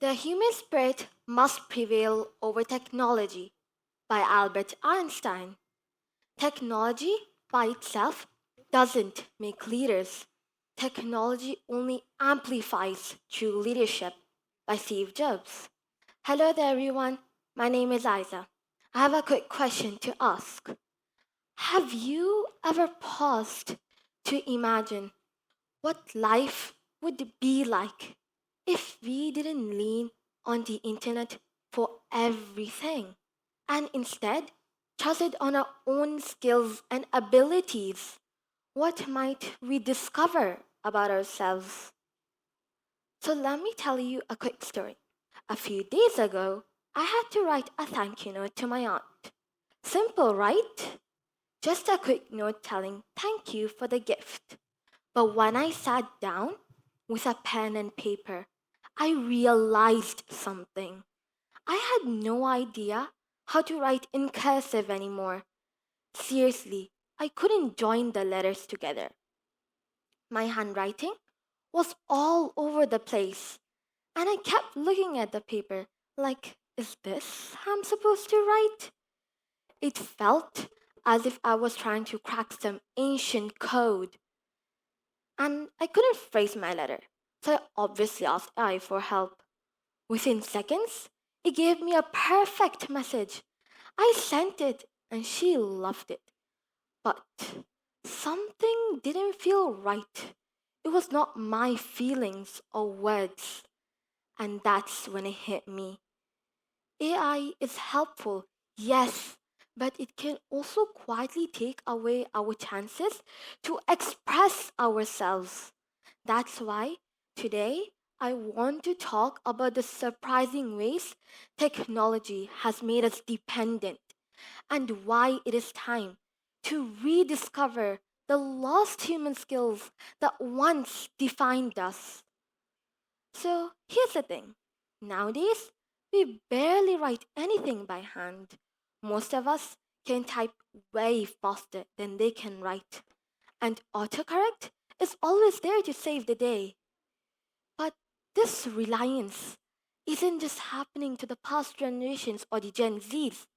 The Human Spirit Must Prevail Over Technology by Albert Einstein. Technology by itself doesn't make leaders. Technology only amplifies true leadership by Steve Jobs. Hello there, everyone. My name is Aaiza. I have a quick question to ask. Have you ever paused to imagine what life would be like if we didn't lean on the internet for everything and instead trusted on our own skills and abilities? What might we discover about ourselves? So, let me tell you a quick story. A few days ago, I had to write a thank you note to my aunt. Simple, right? Just a quick note telling thank you for the gift. But when I sat down with a pen and paper, I realized something. I had no idea how to write in cursive anymore. Seriously, I couldn't join the letters together. My handwriting was all over the place, and I kept looking at the paper like, is this how I'm supposed to write? It felt as if I was trying to crack some ancient code, and I couldn't phrase my letter, so I obviously asked AI for help. Within seconds, it gave me a perfect message. I sent it, and she loved it. But something didn't feel right. It was not my feelings or words. And that's when it hit me. AI is helpful, yes, but it can also quietly take away our chances to express ourselves. That's why today I want to talk about the surprising ways technology has made us dependent and why it is time to rediscover the lost human skills that once defined us. So here's the thing, nowadays, we barely write anything by hand. Most of us can type way faster than they can write, and autocorrect is always there to save the day. But this reliance isn't just happening to the past generations or the Gen Zs.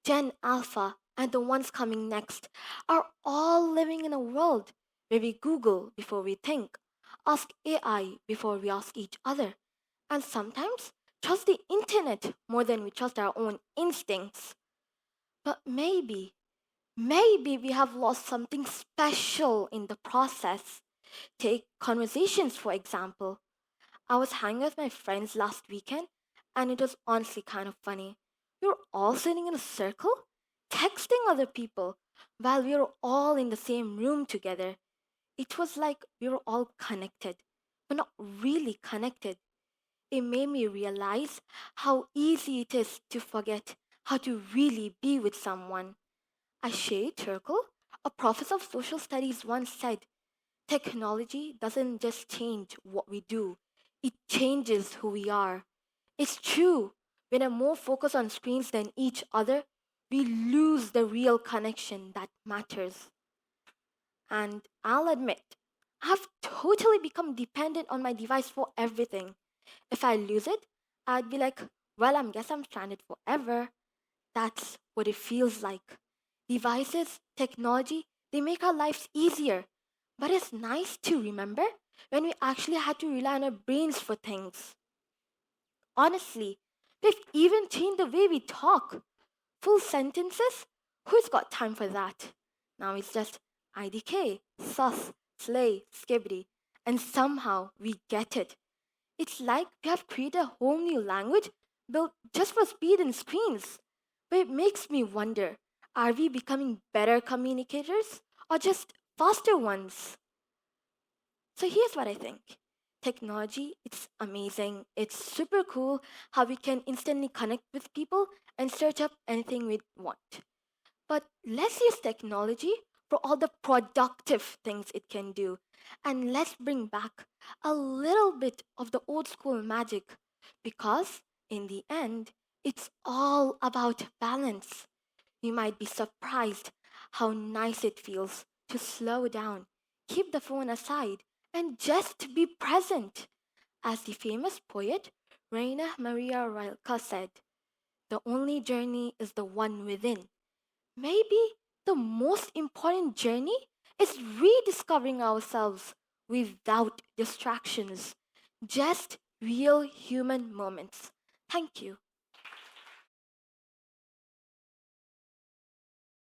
Gen Alpha and the ones coming next are all living in a world where we Google before we think, ask AI before we ask each other, and sometimes trust the internet more than we trust our own instincts. But maybe we have lost something special in the process. Take conversations, for example. I was hanging with my friends last weekend, and it was honestly kind of funny. We were all sitting in a circle, texting other people, while we were all in the same room together. It was like we were all connected, but not really connected. It made me realize how easy it is to forget how to really be with someone. Ashay Turkle, a professor of social studies, once said, technology doesn't just change what we do, it changes who we are. It's true. When we're more focused on screens than each other, we lose the real connection that matters. And I'll admit, I've totally become dependent on my device for everything. If I lose it, I'd be like, well, I guess I'm stranded forever. That's what it feels like. Devices, technology, they make our lives easier. But it's nice to remember when we actually had to rely on our brains for things. Honestly, we've even changed the way we talk. Full sentences? Who's got time for that? Now it's just IDK, sus, slay, skibbity, and somehow we get it. It's like we have created a whole new language built just for speed and screens. But it makes me wonder, are we becoming better communicators or just faster ones? So here's what I think. Technology, it's amazing. It's super cool how we can instantly connect with people and search up anything we want. But let's use technology for all the productive things it can do. And let's bring back a little bit of the old school magic. Because in the end, it's all about balance. You might be surprised how nice it feels to slow down, keep the phone aside, and just be present. As the famous poet Raina Maria Rilke said, "The only journey is the one within." Maybe the most important journey is rediscovering ourselves without distractions, just real human moments. Thank you.